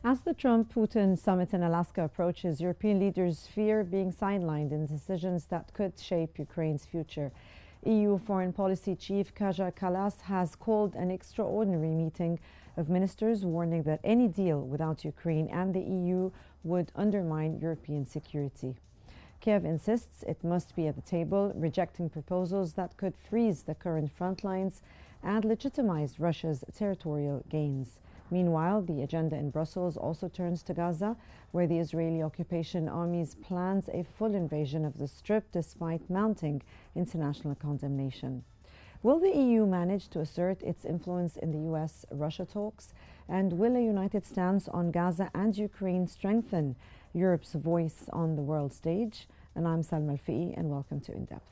As the Trump-Putin summit in Alaska approaches, European leaders fear being sidelined in decisions that could shape Ukraine's future. EU Foreign Policy Chief Kaja Kallas has called an extraordinary meeting of ministers, warning that any deal without Ukraine and the EU would undermine European security. Kiev insists it must be at the table, rejecting proposals that could freeze the current front lines and legitimize Russia's territorial gains. Meanwhile, the agenda in Brussels also turns to Gaza, where the Israeli occupation armies plans a full invasion of the Strip despite mounting international condemnation. Will the EU manage to assert its influence in the US-Russia talks? And will a united stance on Gaza and Ukraine strengthen Europe's voice on the world stage? And I'm Salma Al-Fi'i, and welcome to In Depth.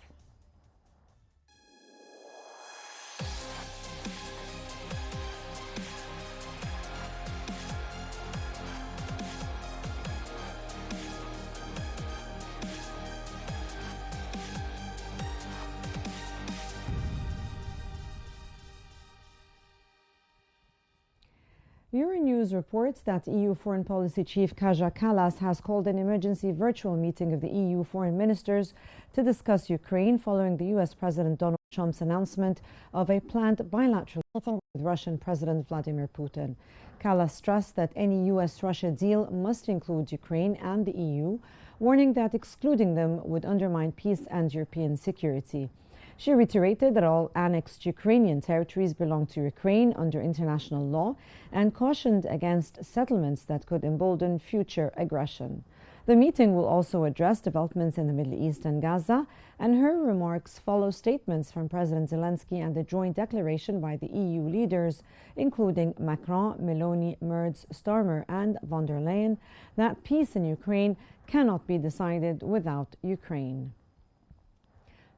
News reports that EU Foreign Policy Chief Kaja Kallas has called an emergency virtual meeting of the EU foreign ministers to discuss Ukraine following the US President Donald Trump's announcement of a planned bilateral meeting with Russian President Vladimir Putin. Kallas stressed that any US-Russia deal must include Ukraine and the EU, warning that excluding them would undermine peace and European security. She reiterated that all annexed Ukrainian territories belong to Ukraine under international law and cautioned against settlements that could embolden future aggression. The meeting will also address developments in the Middle East and Gaza, and her remarks follow statements from President Zelensky and the joint declaration by the EU leaders, including Macron, Meloni, Merz, Starmer and von der Leyen, that peace in Ukraine cannot be decided without Ukraine.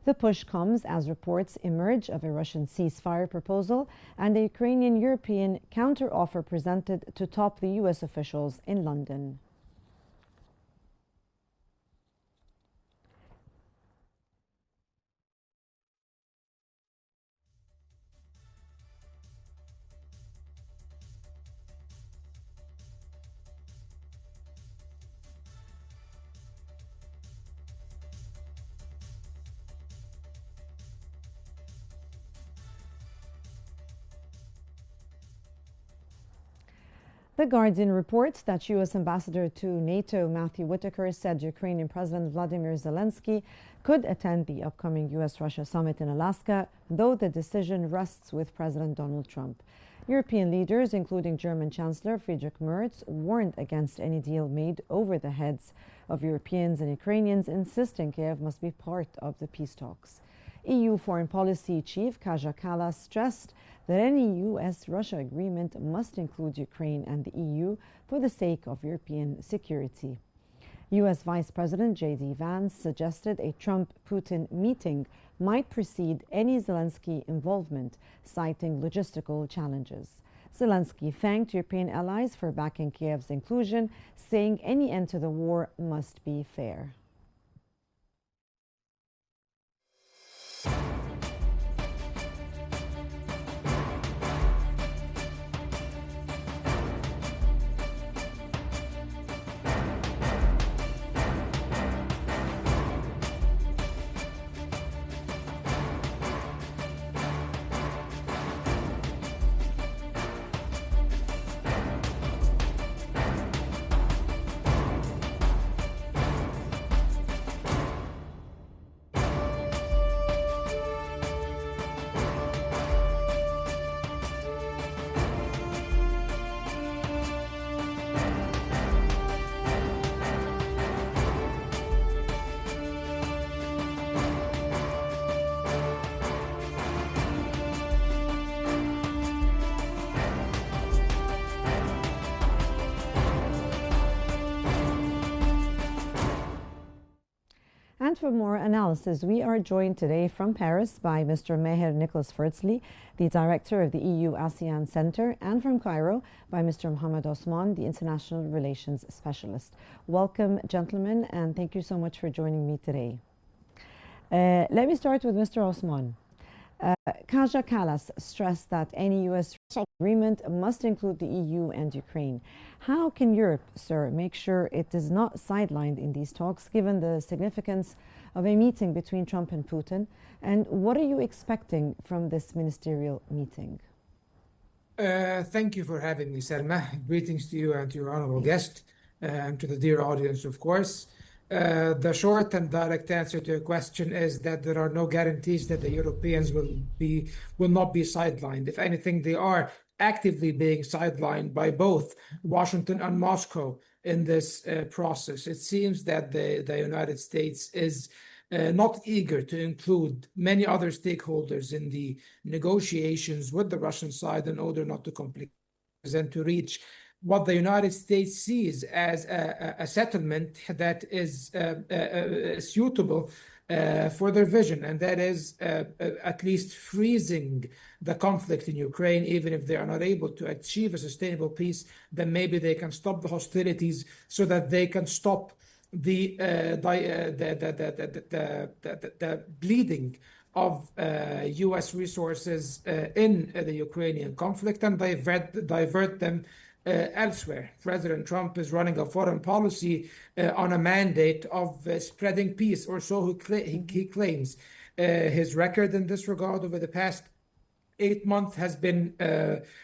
The push comes as reports emerge of a Russian ceasefire proposal and a Ukrainian-European counteroffer presented to top the US officials in London. The Guardian reports that U.S. Ambassador to NATO Matthew Whitaker said Ukrainian President Vladimir Zelensky could attend the upcoming U.S.-Russia summit in Alaska, though the decision rests with President Donald Trump. European leaders, including German Chancellor Friedrich Merz, warned against any deal made over the heads of Europeans and Ukrainians, insisting Kiev must be part of the peace talks. EU Foreign Policy Chief Kaja Kallas stressed that any US-Russia agreement must include Ukraine and the EU for the sake of European security. US Vice President J.D. Vance suggested a Trump-Putin meeting might precede any Zelensky involvement, citing logistical challenges. Zelensky thanked European allies for backing Kiev's inclusion, saying any end to the war must be fair. And for more analysis, we are joined today from Paris by Mr. Meher Nicholas Fertzli, the director of the EU-ASEAN Center, and from Cairo by Mr. Mohammed Osman, the international relations specialist. Welcome, gentlemen, and thank you so much for joining me today. Let me start with Mr. Osman. Kaja Kallas stressed that any U.S. agreement must include the EU and Ukraine. How can Europe, sir, make sure it is not sidelined in these talks, given the significance of a meeting between Trump and Putin? And what are you expecting from this ministerial meeting? Thank you for having me, Selma. Greetings to you and to your honorable guest, and to the dear audience, of course. The short and direct answer to your question is that there are no guarantees that the Europeans will not be sidelined. If anything, they are actively being sidelined by both Washington and Moscow in this process. It seems that the United States is not eager to include many other stakeholders in the negotiations with the Russian side in order not to complicate and to reach what the United States sees as a settlement that is suitable for their vision, and that is at least freezing the conflict in Ukraine. Even if they are not able to achieve a sustainable peace, then maybe they can stop the hostilities so that they can stop the bleeding of U.S. resources in the Ukrainian conflict and divert them elsewhere. President Trump is running a foreign policy on a mandate of spreading peace, or so he claims. His record in this regard over the past 8 months has been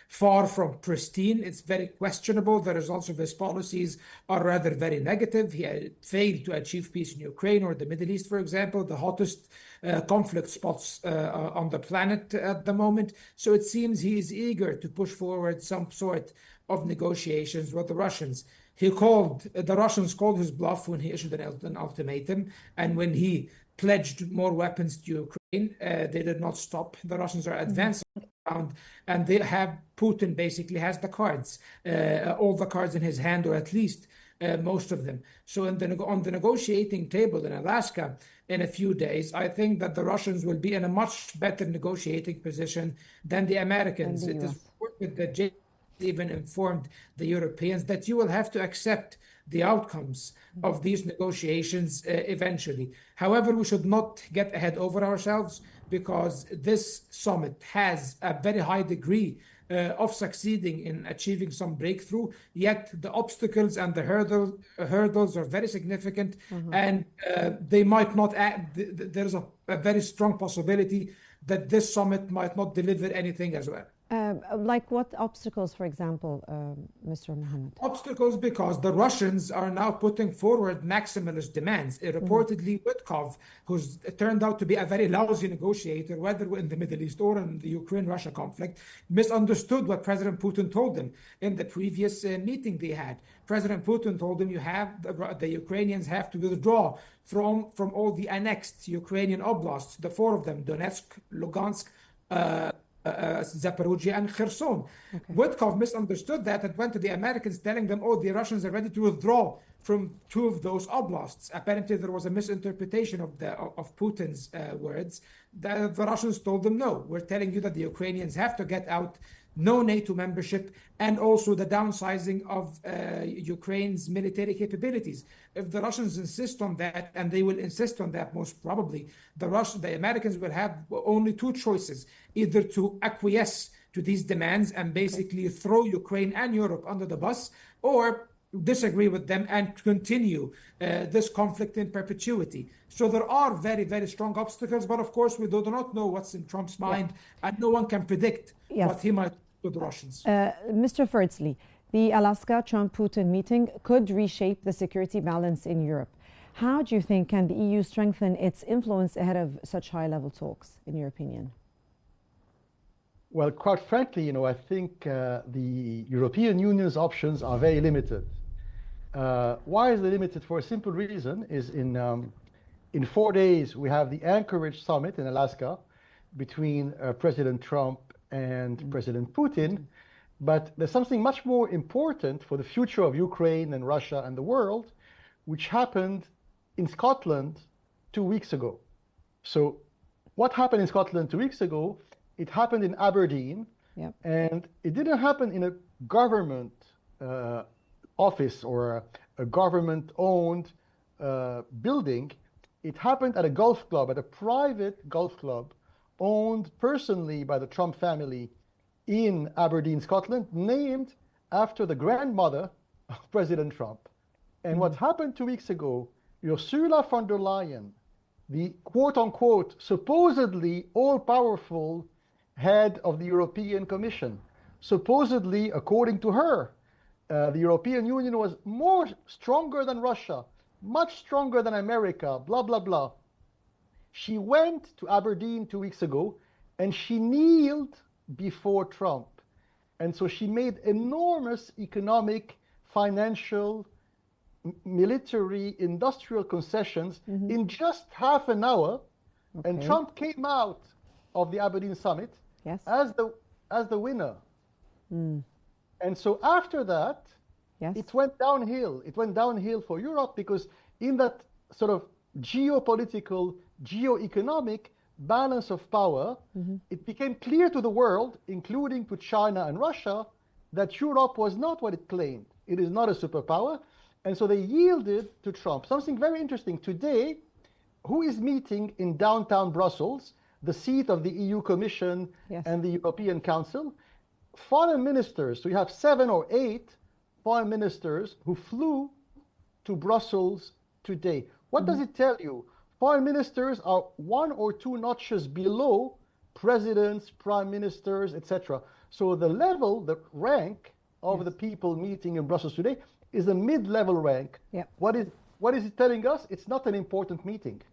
far from pristine. It's very questionable. The results of his policies are rather very negative. He had failed to achieve peace in Ukraine or the Middle East, for example, the hottest conflict spots on the planet at the moment. So it seems he is eager to push forward some sort of negotiations with the Russians. The Russians called his bluff when he issued an ultimatum, and when he pledged more weapons to Ukraine, they did not stop. The Russians are advancing around, and Putin basically has the cards, all the cards in his hand, or at least most of them. So on the negotiating table in Alaska in a few days, I think that the Russians will be in a much better negotiating position than the Americans. It is reported that even informed the Europeans that you will have to accept the outcomes of these negotiations eventually. However, we should not get ahead over ourselves, because this summit has a very high degree of succeeding in achieving some breakthrough, yet the obstacles and the hurdles are very significant, and they might not there's a very strong possibility that this summit might not deliver anything as well. Like what obstacles, for example, Mr. Mohammed? Obstacles because the Russians are now putting forward maximalist demands. Reportedly, Witkov, who's turned out to be a very lousy negotiator, whether in the Middle East or in the Ukraine-Russia conflict, misunderstood what President Putin told them in the previous meeting they had. President Putin told them the Ukrainians have to withdraw from all the annexed Ukrainian oblasts, the four of them, Donetsk, Lugansk, Zaporozhye, and Kherson. Witkov misunderstood that and went to the Americans telling them, oh, the Russians are ready to withdraw from two of those oblasts. Apparently, there was a misinterpretation of Putin's words. The Russians told them, no, we're telling you that the Ukrainians have to get out, no NATO membership, and also the downsizing of Ukraine's military capabilities. If the Russians insist on that, and they will insist on that most probably, the Americans will have only two choices: either to acquiesce to these demands and basically throw Ukraine and Europe under the bus, or disagree with them and continue this conflict in perpetuity. So there are very, very strong obstacles, but of course we do not know what's in Trump's mind, and no one can predict what he might do to the Russians. Mr. Ferdsley, the Alaska Trump-Putin meeting could reshape the security balance in Europe. How do you think can the EU strengthen its influence ahead of such high-level talks, in your opinion? Well, quite frankly, I think the European Union's options are very limited. Why is it limited? For a simple reason: is in 4 days we have the Anchorage summit in Alaska between President Trump and President Putin. But there's something much more important for the future of Ukraine and Russia and the world, which happened in Scotland 2 weeks ago. So what happened in Scotland 2 weeks ago? It happened in Aberdeen, and it didn't happen in a government office or a government-owned building. It happened at a golf club, at a private golf club owned personally by the Trump family in Aberdeen, Scotland, named after the grandmother of President Trump. And what happened 2 weeks ago, Ursula von der Leyen, the quote-unquote supposedly all-powerful head of the European Commission, supposedly, according to her, the European Union was stronger than Russia, much stronger than America, blah, blah, blah. She went to Aberdeen 2 weeks ago and she kneeled before Trump. And so she made enormous economic, financial, military, industrial concessions in just half an hour. Okay. And Trump came out of the Aberdeen summit as the winner. And so after that, it went downhill. It went downhill for Europe because in that sort of geopolitical, geo-economic balance of power, it became clear to the world, including to China and Russia, that Europe was not what it claimed. It is not a superpower. And so they yielded to Trump. Something very interesting. Today, who is meeting in downtown Brussels, the seat of the EU Commission and the European Council? Foreign ministers. So you have 7 or 8 foreign ministers who flew to Brussels today. What does it tell you? Foreign ministers are 1 or 2 notches below presidents, prime ministers, etc. So the level, the rank of the people meeting in Brussels today is a mid-level rank. What is it telling us? It's not an important meeting.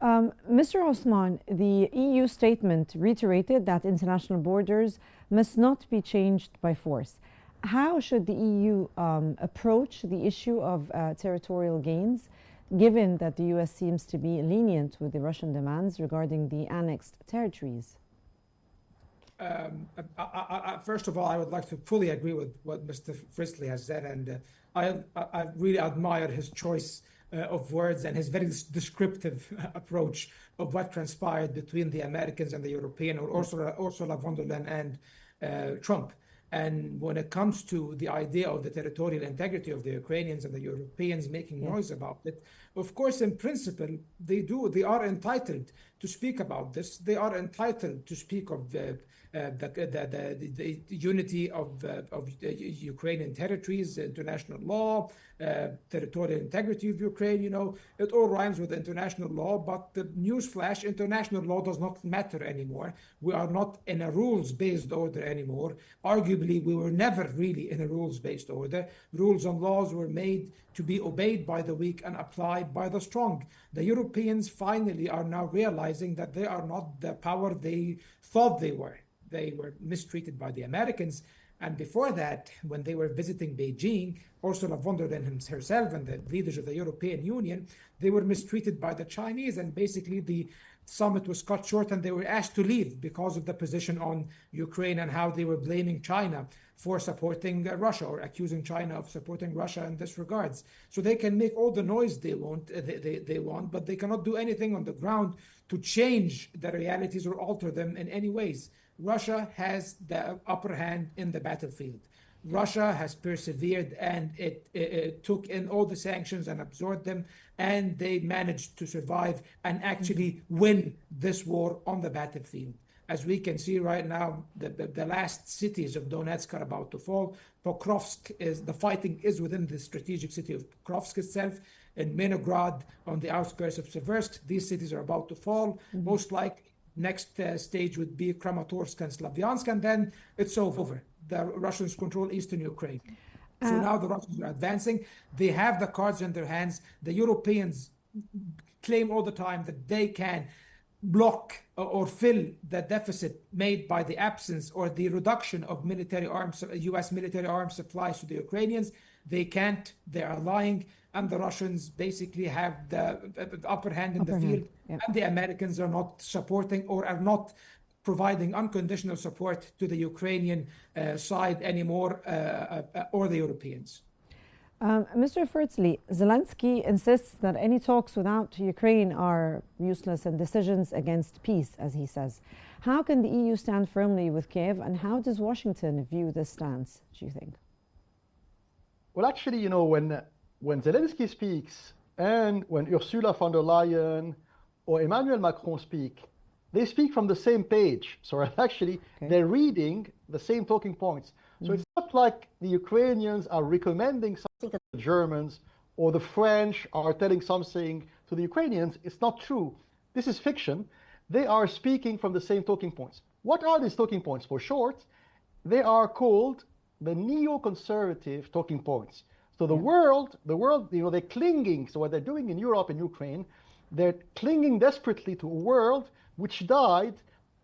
Mr. Osman, the EU statement reiterated that international borders must not be changed by force. How should the EU approach the issue of territorial gains, given that the US seems to be lenient with the Russian demands regarding the annexed territories? First of all, I would like to fully agree with what Mr. Frisley has said, and I really admire his choice of words and his very descriptive approach of what transpired between the Americans and the European, or Ursula von der Leyen and Trump. And when it comes to the idea of the territorial integrity of the Ukrainians and the Europeans making noise about it, of course, in principle, they are entitled to speak about this. They are entitled to speak of the unity of Ukrainian territories, international law, territorial integrity of Ukraine. You know, it all rhymes with international law, but the newsflash, international law does not matter anymore. We are not in a rules-based order anymore. Arguably, we were never really in a rules-based order. Rules and laws were made to be obeyed by the weak and applied by the strong. The Europeans finally are now realizing that they are not the power they thought they were. They were mistreated by the Americans. And before that, when they were visiting Beijing, Ursula von der Leyen herself and the leaders of the European Union, they were mistreated by the Chinese. And basically, the summit was cut short and they were asked to leave because of the position on Ukraine and how they were blaming China for supporting Russia, or accusing China of supporting Russia in this regards. So they can make all the noise they want, but they cannot do anything on the ground to change the realities or alter them in any ways. Russia has the upper hand in the battlefield. Russia has persevered, and it took in all the sanctions and absorbed them, and they managed to survive and actually win this war on the battlefield. As we can see right now, the last cities of Donetsk are about to fall. Pokrovsk the fighting is within the strategic city of Pokrovsk itself. In Minograd, on the outskirts of Seversk, these cities are about to fall. Most likely, next stage would be Kramatorsk and Slavyansk, and then it's over. The Russians control eastern Ukraine. So now the Russians are advancing. They have the cards in their hands. The Europeans claim all the time that they can block or fill the deficit made by the absence or the reduction of military arms, U.S. military arms supplies to the Ukrainians. They can't. They are lying. And the Russians basically have the upper hand in the field. And the Americans are not supporting or are not providing unconditional support to the Ukrainian side anymore, or the Europeans. Mr. Fritzley, Zelensky insists that any talks without Ukraine are useless and decisions against peace, as he says. How can the EU stand firmly with Kiev, and how does Washington view this stance, do you think? Well, actually, you know, when Zelensky speaks and when Ursula von der Leyen or Emmanuel Macron speak, they speak from the same page. So actually, they're reading the same talking points. So it's not like the Ukrainians are recommending something to the Germans or the French are telling something to the Ukrainians. It's not true. This is fiction. They are speaking from the same talking points. What are these talking points? For short, they are called the neoconservative talking points. So the world, they're clinging. So what they're doing in Europe and Ukraine, they're clinging desperately to a world which died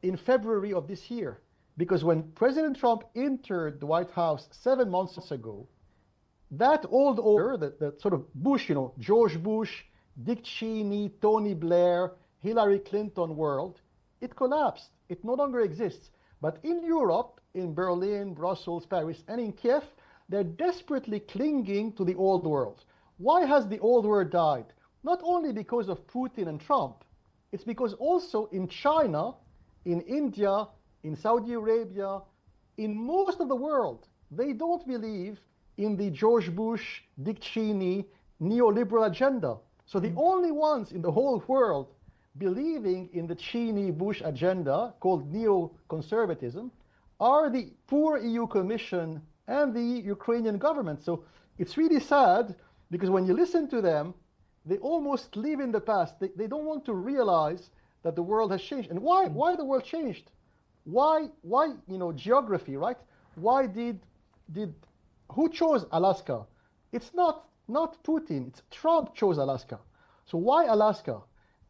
in February of this year. Because when President Trump entered the White House 7 months ago, that old order, that sort of Bush, George Bush, Dick Cheney, Tony Blair, Hillary Clinton world, it collapsed. It no longer exists. But in Europe, in Berlin, Brussels, Paris, and in Kiev, they're desperately clinging to the old world. Why has the old world died? Not only because of Putin and Trump, it's because also in China, in India, in Saudi Arabia, in most of the world, they don't believe in the George Bush, Dick Cheney neoliberal agenda. So the only ones in the whole world believing in the Cheney-Bush agenda called neoconservatism are the poor EU Commission and the Ukrainian government. So it's really sad because when you listen to them, they almost live in the past. They don't want to realize that the world has changed. And why the world changed? Why geography, right? Who chose Alaska? It's not Putin, it's Trump chose Alaska. So why Alaska?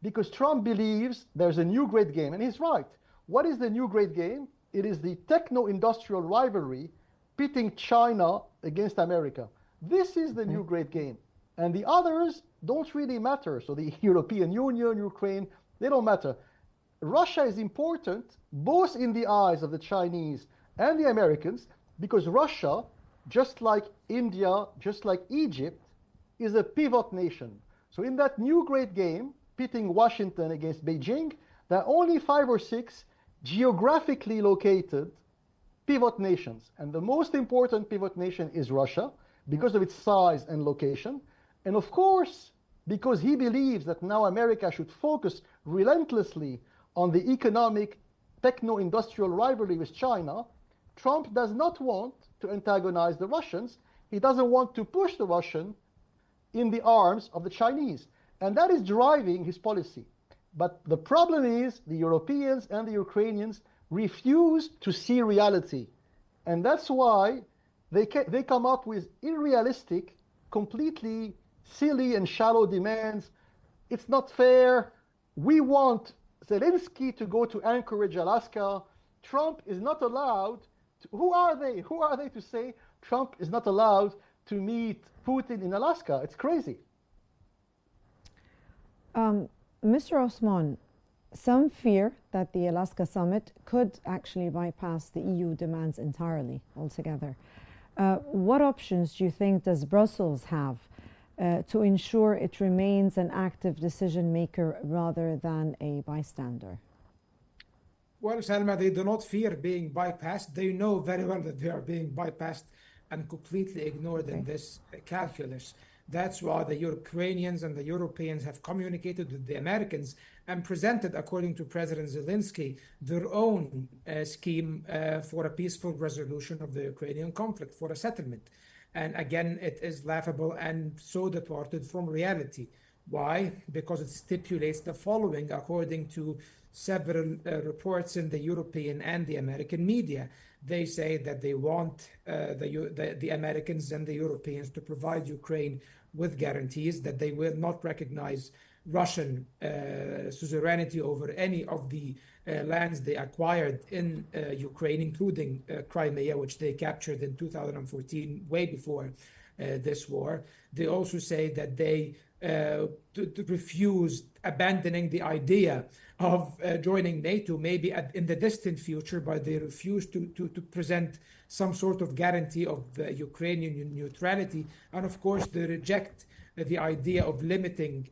Because Trump believes there's a new great game, and he's right. What is the new great game? It is the techno-industrial rivalry pitting China against America. This is the new great game. And the others don't really matter. So the European Union, Ukraine, they don't matter. Russia is important both in the eyes of the Chinese and the Americans because Russia, just like India, just like Egypt, is a pivot nation. So in that new great game, pitting Washington against Beijing, there are only 5 or 6 geographically located pivot nations. And the most important pivot nation is Russia because of its size and location. And of course, because he believes that now America should focus relentlessly on the economic techno-industrial rivalry with China, Trump does not want to antagonize the Russians. He doesn't want to push the Russian in the arms of the Chinese. And that is driving his policy. But the problem is the Europeans and the Ukrainians refuse to see reality. And that's why they come up with unrealistic, completely silly and shallow demands. It's not fair. We want Zelensky to go to Anchorage, Alaska. Trump is not allowed to, who are they? Who are they to say Trump is not allowed to meet Putin in Alaska? It's crazy. Mr. Osman, some fear that the Alaska summit could actually bypass the EU demands entirely, altogether. What options do you think does Brussels have to ensure it remains an active decision maker rather than a bystander? Well, Salma, they do not fear being bypassed. They know very well that they are being bypassed and completely ignored in this calculus. That's why the Ukrainians and the Europeans have communicated with the Americans and presented, according to President Zelensky, their own scheme for a peaceful resolution of the Ukrainian conflict, for a settlement. And again, it is laughable and so departed from reality. Why? Because it stipulates the following, according to several reports in the European and the American media. They say that they want the Americans and the Europeans to provide Ukraine with guarantees that they will not recognize Russian suzerainty over any of the lands they acquired in Ukraine, including Crimea, which they captured in 2014, way before this war. They also say that they refused abandoning the idea of joining NATO, maybe in the distant future, but they refused to present some sort of guarantee of Ukrainian neutrality. And of course, they reject the idea of limiting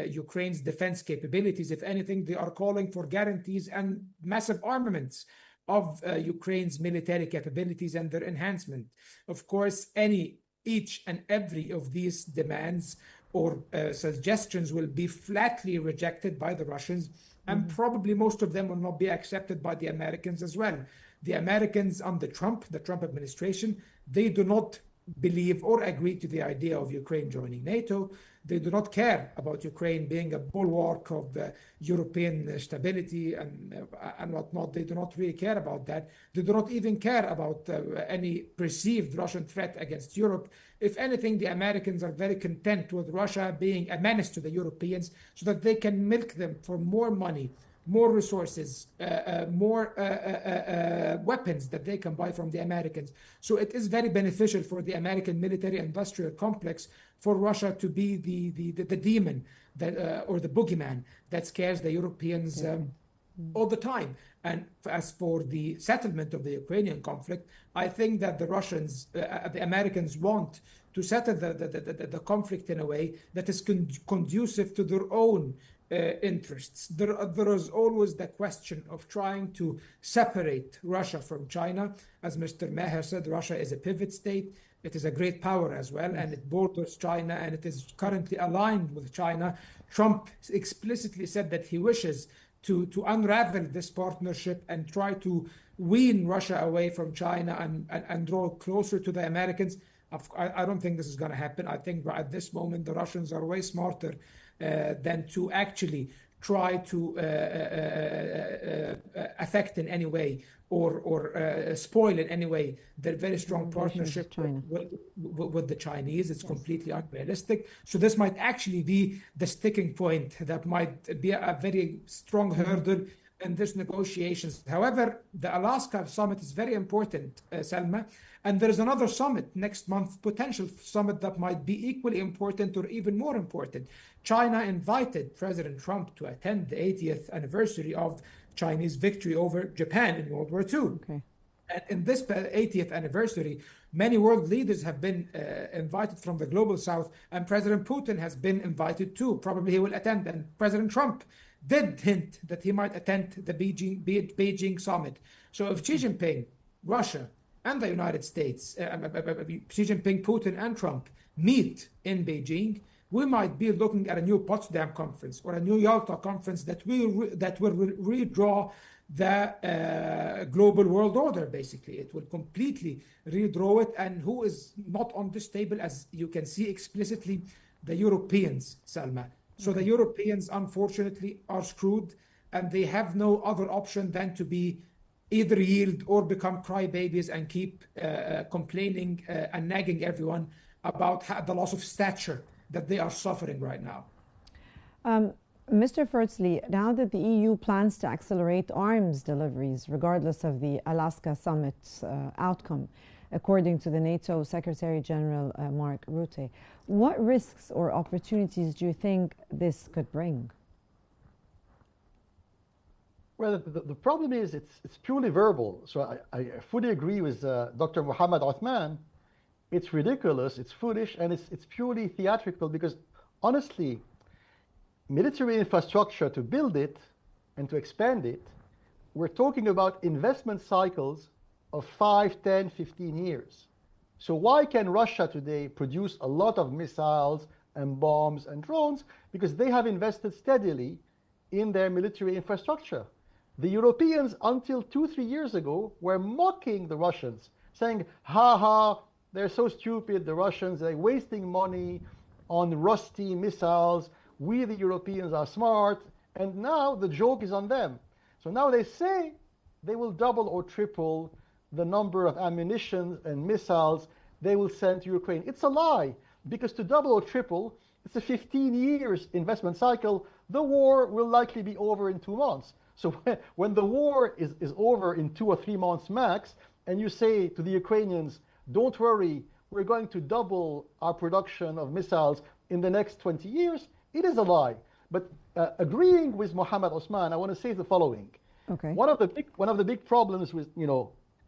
Ukraine's defense capabilities. If anything, they are calling for guarantees and massive armaments of Ukraine's military capabilities and their enhancement. Of course, each and every of these demands or suggestions will be flatly rejected by the Russians and probably most of them will not be accepted by the Americans as well. The Americans under Trump, the Trump administration, they do not believe or agree to the idea of Ukraine joining NATO. They do not care about Ukraine being a bulwark of European stability and whatnot. They do not really care about that. They do not even care about any perceived Russian threat against Europe. If anything, the Americans are very content with Russia being a menace to the Europeans so that they can milk them for more money, more resources, more weapons that they can buy from the Americans. So it is very beneficial for the American military-industrial complex for Russia to be the demon that, or the boogeyman that scares the Europeans all the time. And as for the settlement of the Ukrainian conflict, I think that the Russians, the Americans want to settle the conflict in a way that is conducive to their own interests. There is always the question of trying to separate Russia from China. As Mr. Meher said, Russia is a pivot state. It is a great power as well, and it borders China, and it is currently aligned with China. Trump explicitly said that he wishes to unravel this partnership and try to wean Russia away from China and draw closer to the Americans. I don't think this is going to happen. I think at this moment the Russians are way smarter than to actually try to affect in any way or spoil in any way their very strong partnership with the Chinese. It's completely unrealistic. So this might actually be the sticking point that might be a very strong hurdle in these negotiations. However, the Alaska summit is very important, Salma, and there is another summit next month, potential summit that might be equally important or even more important. China invited President Trump to attend the 80th anniversary of Chinese victory over Japan in World War II. Okay. And in this 80th anniversary, many world leaders have been invited from the global south, and President Putin has been invited too. Probably he will attend, and President Trump did hint that he might attend the Beijing summit. So if Xi Jinping, Russia, and the United States, Xi Jinping, Putin, and Trump meet in Beijing, we might be looking at a new Potsdam conference or a new Yalta conference that will redraw the global world order, basically. It will completely redraw it. And who is not on this table, as you can see explicitly? The Europeans, Salma. So the Europeans, unfortunately, are screwed, and they have no other option than to be either yield or become crybabies and keep complaining and nagging everyone about the loss of stature that they are suffering right now. Mr. Firstly, now that the EU plans to accelerate arms deliveries, regardless of the Alaska summit's outcome, according to the NATO Secretary General Mark Rutte, what risks or opportunities do you think this could bring? Well, the problem is it's purely verbal. So I fully agree with Dr. Mohammed Othman. It's ridiculous, it's foolish, and it's purely theatrical because, honestly, military infrastructure, to build it and to expand it, we're talking about investment cycles of 5, 10, 15 years. So why can Russia today produce a lot of missiles and bombs and drones? Because they have invested steadily in their military infrastructure. The Europeans, until 2-3 years ago, were mocking the Russians, saying, ha ha, they're so stupid, the Russians, they're wasting money on rusty missiles. We, the Europeans, are smart. And now the joke is on them. So now they say they will double or triple the number of ammunition and missiles they will send to Ukraine. It's a lie, because to double or triple, it's a 15 years investment cycle. The war will likely be over in 2 months. So when the war is over in 2 or 3 months max, and you say to the Ukrainians, don't worry, we're going to double our production of missiles in the next 20 years, it is a lie. But agreeing with Mohammed Osman, I want to say the following. Okay. One of the big problems with,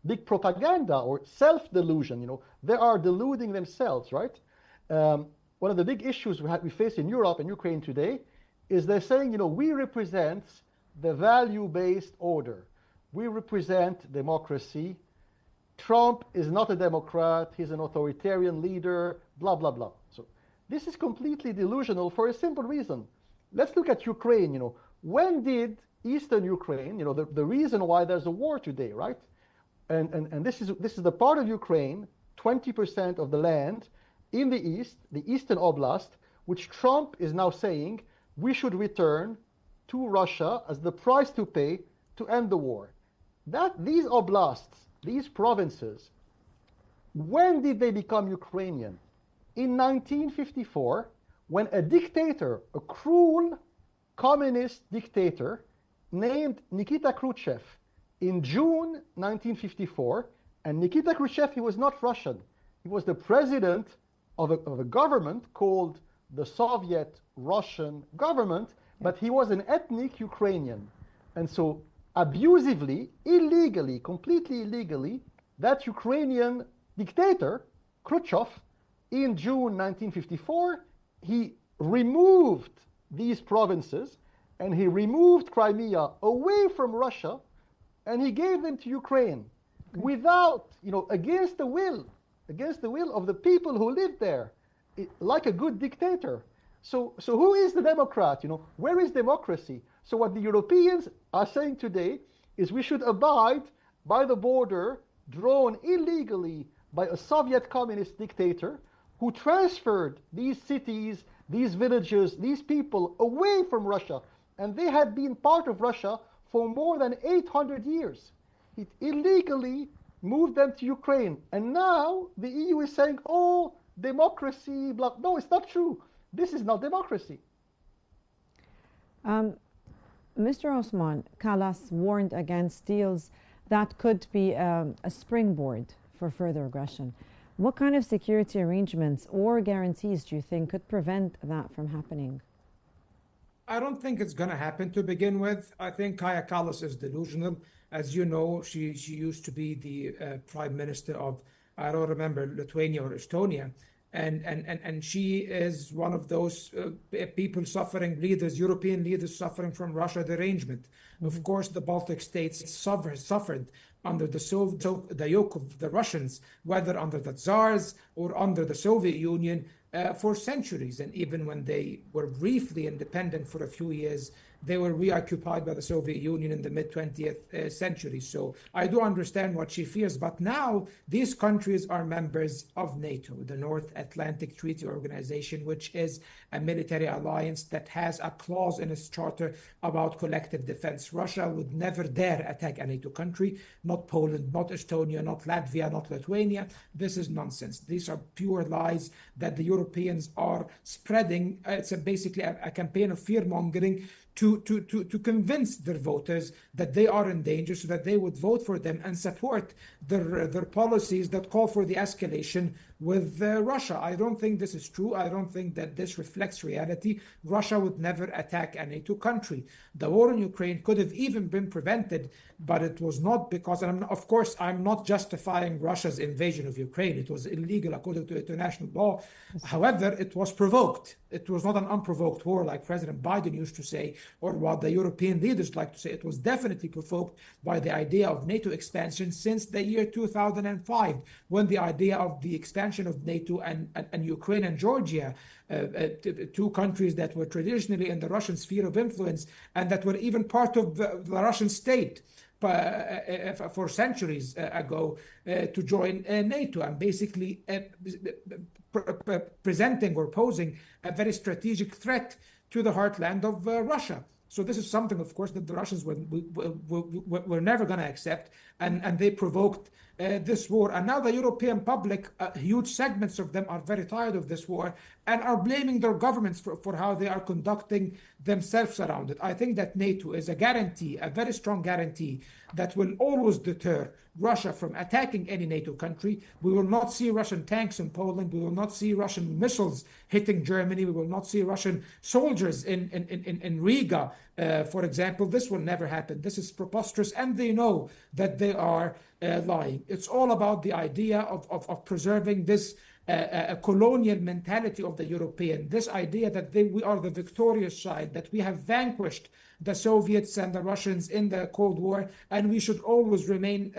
big propaganda or self-delusion, they are deluding themselves, right? One of the big issues we face in Europe and Ukraine today is they're saying, we represent the value-based order. We represent democracy. Trump is not a Democrat, he's an authoritarian leader, blah, blah, blah. So this is completely delusional for a simple reason. Let's look at Ukraine. When did eastern Ukraine, the reason why there's a war today, right? And this is the part of Ukraine, 20% of the land in the east, the eastern oblast, which Trump is now saying we should return to Russia as the price to pay to end the war. These oblasts, these provinces, when did they become Ukrainian? In 1954, when a dictator, a cruel communist dictator named Nikita Khrushchev, in June 1954, and Nikita Khrushchev, he was not Russian. He was the president of a government called the Soviet Russian government, but he was an ethnic Ukrainian. And so abusively, illegally, completely illegally, that Ukrainian dictator, Khrushchev, in June 1954, he removed these provinces and he removed Crimea away from Russia and he gave them to Ukraine without, against the will of the people who lived there, like a good dictator. So who is the Democrat? Where is democracy? So what the Europeans are saying today is we should abide by the border drawn illegally by a Soviet communist dictator who transferred these cities, these villages, these people away from Russia. And they had been part of Russia for more than 800 years. It illegally moved them to Ukraine. And now the EU is saying, oh, democracy, blah. No, it's not true. This is not democracy. Mr. Osman, Kallas warned against deals that could be a springboard for further aggression. What kind of security arrangements or guarantees do you think could prevent that from happening? I don't think it's going to happen to begin with. I think Kaja Kallas is delusional. As you know, she used to be the prime minister of, I don't remember, Lithuania or Estonia. And she is one of those people suffering, European leaders suffering from Russia derangement. Of course, the Baltic states suffered under the yoke of the Russians, whether under the Tsars or under the Soviet Union, for centuries. And even when they were briefly independent for a few years, they were reoccupied by the Soviet Union in the mid-20th century. So I do understand what she fears. But now these countries are members of NATO, the North Atlantic Treaty Organization, which is a military alliance that has a clause in its charter about collective defense. Russia would never dare attack a NATO country, not Poland, not Estonia, not Latvia, not Lithuania. This is nonsense. These are pure lies that the Europeans are spreading. It's basically a campaign of fear-mongering to convince their voters that they are in danger so that they would vote for them and support their policies that call for the escalation with Russia. I don't think this is true. I don't think that this reflects reality. Russia would never attack a NATO country. The war in Ukraine could have even been prevented, but it was not because, and of course, I'm not justifying Russia's invasion of Ukraine. It was illegal according to international law. However, it was provoked. It was not an unprovoked war like President Biden used to say, or what the European leaders like to say. It was definitely provoked by the idea of NATO expansion since the year 2005, when the idea of the expansion of NATO and Ukraine and Georgia, two countries that were traditionally in the Russian sphere of influence and that were even part of the Russian state for centuries ago, to join NATO, and basically presenting or posing a very strategic threat to the heartland of Russia. So this is something, of course, that the Russians were never going to accept, and they provoked this war. And now the European public, huge segments of them are very tired of this war and are blaming their governments for how they are conducting themselves around it. I think that NATO is a guarantee, a very strong guarantee, that will always deter Russia from attacking any NATO country. We will not see Russian tanks in Poland. We will not see Russian missiles hitting Germany. We will not see Russian soldiers in Riga, for example. This will never happen. This is preposterous, and they know that they are lying. It's all about the idea of preserving this a colonial mentality of the European, this idea that we are the victorious side, that we have vanquished the Soviets and the Russians in the Cold War, and we should always remain,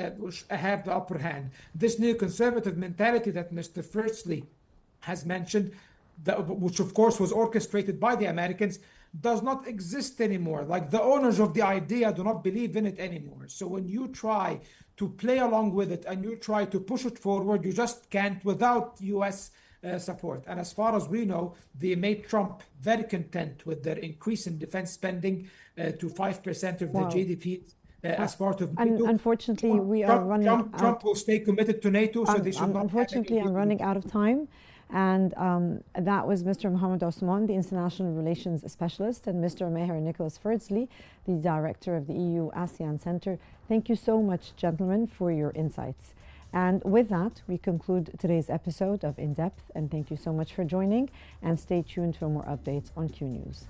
have the upper hand. This neoconservative mentality that Mr. Firstly has mentioned, which of course was orchestrated by the Americans, does not exist anymore. Like the owners of the idea do not believe in it anymore. So when you try to play along with it and you try to push it forward, you just can't without US support. And as far as we know, they made Trump very content with their increase in defense spending to 5% of the GDP. As part of NATO. Unfortunately, we are running out. Trump will stay committed to NATO, so they should not. Unfortunately, I'm running out of time. And that was Mr. Mohammed Osman, the International Relations Specialist, and Mr. Meher Nicholas Ferdsley, the Director of the EU ASEAN Center. Thank you so much, gentlemen, for your insights. And with that, we conclude today's episode of In Depth. And thank you so much for joining. And stay tuned for more updates on Q News.